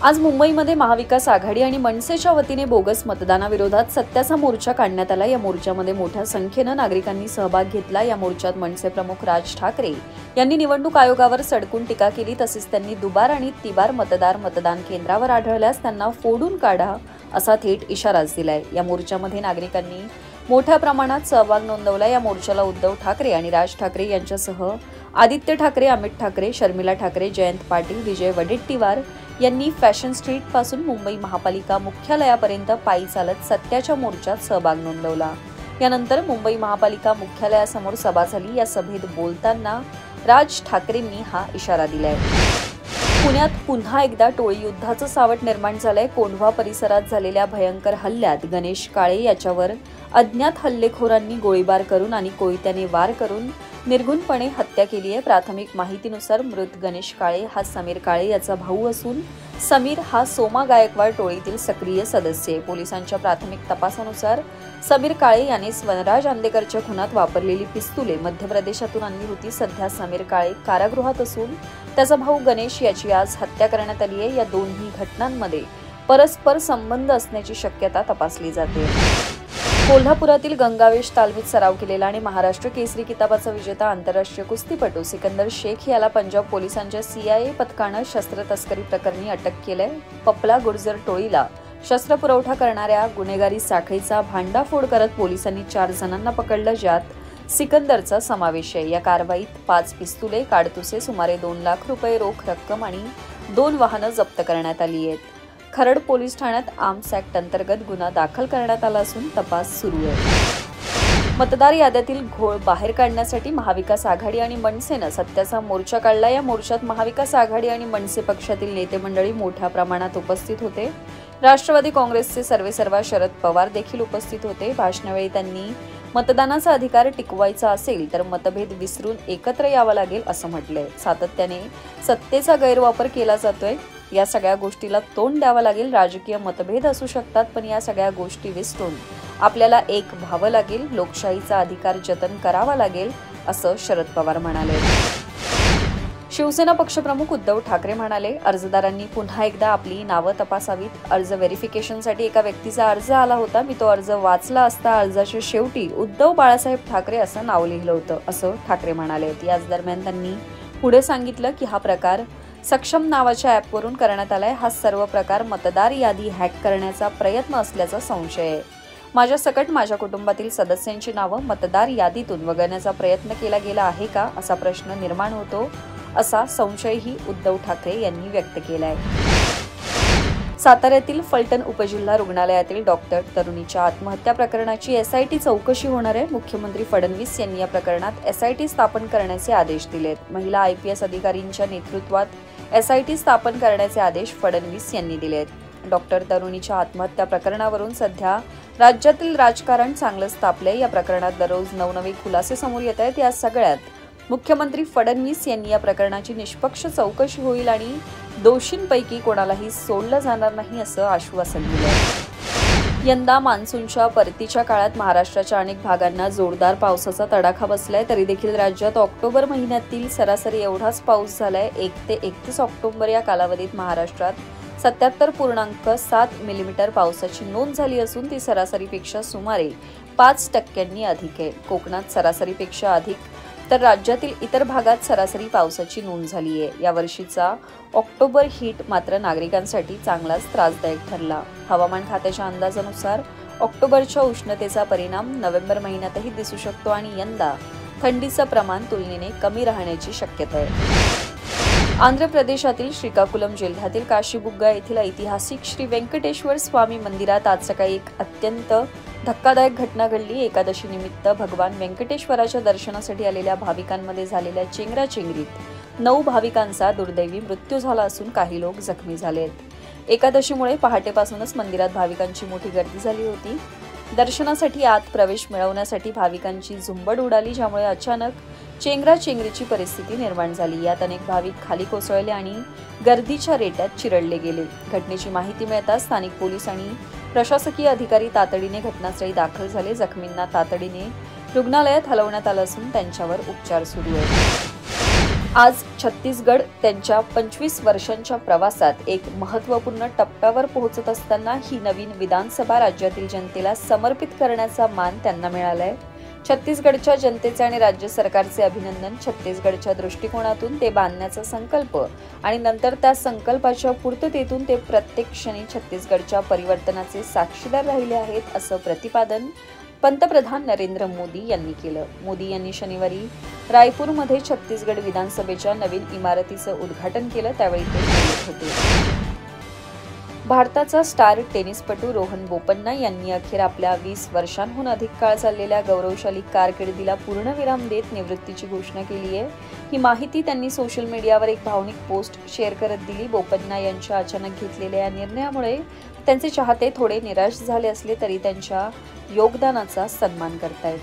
आज मुंबईमध्ये महाविकास आघाडी आणि मनसेच्या वतीने बोगस मतदानाविरोधात सत्याचा मोर्चा काढण्यात आला। या मोर्चामध्ये मोठ्या संख्येने नागरिकांनी सहभाग घेतला। या मोर्चात मनसे प्रमुख राज ठाकरे यांनी निवडणूक आयोगावर सडकून टीका केली। तसेच त्यांनी दुबार आणि तिबार मतदार मतदान केंद्रावर आढळल्यास त्यांना फोडून काढा असा थेट इशाराच दिलाय। या मोर्चामध्ये नागरिकांनी मोठ्या प्रमाणात सहभाग नोंदवला। या मोर्चाला उद्धव ठाकरे आणि राज ठाकरे यांच्यासह आदित्य ठाकरे, अमित ठाकरे, शर्मिला ठाकरे, जयंत पाटील, विजय वडेट्टीवार यांनी फॅशन स्ट्रीट पासून मुंबई महापालिका मुख्यालयापर्यंत पायी चालत सत्याच्या मोर्चात सहभाग नोंदवला। यानंतर मुंबई महापालिका मुख्यालयासमोर सभा झाली। या सभेत बोलताना राज ठाकरेंनी हा इशारा दिलाय। पुण्यात पुन्हा एकदा टोळी युद्धाचं सावट निर्माण झालंय। कोंढवा परिसरात झालेल्या भयंकर हल्ल्यात गणेश काळे याच्यावर अज्ञात हल्लेखोरांनी गोळीबार करून आणि कोयत्याने वार करून निर्घुणपणे हत्या केली आहे। प्राथमिक माहितीनुसार मृत गणेश काळे हा समीर काळे याचा भाऊ असून समीर हा सोमा गायकवाड टोळीतील सक्रिय सदस्य आहे। पोलिसांच्या प्राथमिक तपासानुसार समीर काळे याने स्वनराज आंदेकरच्या खुनात वापरलेली पिस्तुले मध्य प्रदेशातून आणली होती। सध्या समीर काळे कारागृहात असून त्याचा भाऊ गणेश याची आज हत्या करण्यात आली आहे। या दोन्ही घटनांमध्ये परस्पर संबंध असण्याची शक्यता तपासली जाते। कोल्हापुरातील गंगावेश तालमीत सराव केलेला आणि महाराष्ट्र केसरी किताबाचा विजेता आंतरराष्ट्रीय कुस्तीपटू सिकंदर शेख याला पंजाब पोलिसांच्या CIA पथकानं शस्त्र तस्करी प्रकरणी अटक केलंय। पपला गुर्जर टोळीला शस्त्र पुरवठा करणाऱ्या गुन्हेगारी साखळीचा भांडाफोड करत पोलिसांनी 4 जणांना पकडलं, ज्यात सिकंदरचा समावेश आहे। या कारवाईत 5 पिस्तुले, काडतुसे, सुमारे 2 लाख रुपये रोख रक्कम आणि 2 वाहनं जप्त करण्यात आली आहेत। खरड पोलीस ठाण्यात आर्म्स ऍक्ट अंतर्गत गुन्हा दाखल करण्यात आला असून तपास सुरू आहे। मतदार याद्यातील घोळ बाहेर काढण्यासाठी महाविकास आघाडी आणि मनसेनं सत्याचा मोर्चा काढला। या मोर्चात महाविकास आघाडी आणि मनसे पक्षातील नेते मंडळी मोठ्या प्रमाणात उपस्थित होते। राष्ट्रवादी काँग्रेसचे सर्वेसर्वा शरद पवार देखील उपस्थित होते। भाषणावेळी त्यांनी मतदानाचा अधिकार टिकवायचा असेल तर मतभेद विसरून एकत्र यावं लागेल असं म्हटलंय। सातत्याने सत्तेचा गैरवापर केला जातोय, या सगळ्या गोष्टीला तोंड द्यावं लागेल। राजकीय मतभेद असू शकतात, पण या सगळ्या गोष्टी विसरून आपल्याला एक व्हावं लागेल। लोकशाहीचा अधिकार जतन करावा लागेल असं शरद पवार म्हणाले। शिवसेना पक्षप्रमुख उद्धव ठाकरे म्हणाले, अर्जदारांनी पुन्हा एकदा आपली नावं तपासावीत। अर्ज व्हेरिफिकेशनसाठी एका व्यक्तीचा अर्ज आला होता, मी तो अर्ज वाचला असता अर्जाच्या शेवटी उद्धव बाळासाहेब ठाकरे असं नाव लिहिलं होतं असं ठाकरे म्हणाले। याच दरम्यान त्यांनी पुढे सांगितलं की हा प्रकार सक्षम नावाच्या ॲपवरून करण्यात आलाय। हा सर्व प्रकार मतदार यादी हॅक करण्याचा प्रयत्न असल्याचा संशय आहे। माझ्या सकट माझ्या कुटुंबातील सदस्यांची नावं मतदार यादीतून वगळण्याचा प्रयत्न केला गेला आहे का असा प्रश्न निर्माण होतो, असा संशयही उद्धव ठाकरे यांनी व्यक्त केलाय। साताऱ्यातील फलटण उपजिल्हा रुग्णालयातील डॉक्टर तरुणीच्या आत्महत्या प्रकरणाची SIT चौकशी होणार आहे। मुख्यमंत्री फडणवीस यांनी या प्रकरणात SIT स्थापन करण्याचे आदेश दिलेत। महिला IPS अधिकारींच्या नेतृत्वात SIT स्थापन करण्याचे आदेश फडणवीस यांनी दिलेत। डॉक्टर तरुणीच्या आत्महत्या प्रकरणावरून सध्या राज्यातील राजकारण चांगलंच तापलंय। या प्रकरणात दररोज नवनवे खुलासे समोर येत आहेत। या सगळ्यात मुख्यमंत्री फडणवीस यांनी या प्रकरणाची निष्पक्ष चौकशी होईल आणि दोषींपैकी कोणालाही सोडलं जाणार नाही असं आश्वासन दिलं। यंदा मान्सूनच्या परतीच्या काळात महाराष्ट्राच्या अनेक भागांना जोरदार पावसाचा तडाखा बसलाय, तरी देखील राज्यात ऑक्टोबर महिन्यातील सरासरी एवढाच पाऊस झालाय। 1 ते 31 ऑक्टोबर या कालावधीत महाराष्ट्रात 77.7 मिलीमीटर पावसाची नोंद झाली असून ती सरासरीपेक्षा सुमारे 5% अधिक आहे। कोकणात सरासरीपेक्षा अधिक तर राज्यातील इतर भागात सरासरी पावसाची नोंद झाली आहे। या वर्षीचा ऑक्टोबर हीट मात्र नागरिकांसाठी चांगलाच त्रासदायक ठरला। हवामान खात्याच्या अंदाजानुसार ऑक्टोबरच्या उष्णतेचा परिणाम नोव्हेंबर महिन्यातही दिसू शकतो आणि यंदा थंडीचं प्रमाण तुलनेने कमी राहण्याची शक्यता आहे। आंध्र प्रदेशातील श्रीकाकुलम जिल्ह्यातील काशीबुग्गा येथील ऐतिहासिक श्री व्यंकटेश्वर स्वामी मंदिरात आज सकाळी एक अत्यंत धक्कादायक घटना घडली। एकादशी निमित्त भगवान व्यंकटेश्वराच्या दर्शनासाठी आलेल्या भाविकांमध्ये झालेल्या चेंगराचेंगरीत 9 भाविकांचा दुर्दैवी मृत्यू झाला असून काही लोक जखमी झालेत। एकादशीमुळे पहाटेपासूनच मंदिरात भाविकांची मोठी गर्दी झाली होती। दर्शनासाठी आत प्रवेश मिळवण्यासाठी भाविकांची झुंबड उडाली, ज्यामुळे अचानक चेंगराचेंगरीची परिस्थिती निर्माण झाली। यात अनेक भाविक खाली कोसळले आणि गर्दीच्या रेट्यात चिरडले गेले। घटनेची माहिती मिळताच स्थानिक पोलीस आणि प्रशासकीय अधिकारी तातडीने घटनास्थळी दाखल झाले। जखमींना तातडीने रुग्णालयात हलवण्यात आलं असून त्यांच्यावर उपचार सुरू आहेत। आज छत्तीसगड त्यांच्या 25 वर्षांच्या प्रवासात एक महत्त्वपूर्ण टप्प्यावर पोहोचत असताना ही नवीन विधानसभा राज्यातील जनतेला समर्पित करण्याचा मान त्यांना मिळालाय। छत्तीसगडच्या जनतेचे आणि राज्य सरकारचे अभिनंदन। छत्तीसगडच्या दृष्टिकोनातून ते बांधण्याचा संकल्प आणि नंतर त्या संकल्पाच्या पूर्ततेतून ते प्रत्येक क्षणी छत्तीसगडच्या परिवर्तनाचे साक्षीदार राहिले आहेत, असं प्रतिपादन पंतप्रधान नरेंद्र मोदी यांनी केलं। मोदी यांनी शनिवारी रायपूरमध्ये छत्तीसगड विधानसभेच्या नवीन इमारतीचं उद्घाटन केलं, त्यावेळी ते बोलत होते। भारताचा स्टार टेनिसपटू रोहन बोपन्ना यांनी अखेर आपल्या 20 वर्षांहून अधिक काळ चाललेल्या गौरवशाली कारकिर्दीला पूर्णविराम देत निवृत्तीची घोषणा केली आहे। ही माहिती त्यांनी सोशल मीडियावर एक भावनिक पोस्ट शेअर करत दिली। बोपन्ना यांच्या अचानक घेतलेल्या या निर्णयामुळे त्यांचे चाहते थोडे निराश झाले असले तरी त्यांच्या योगदानाचा सन्मान करतायत।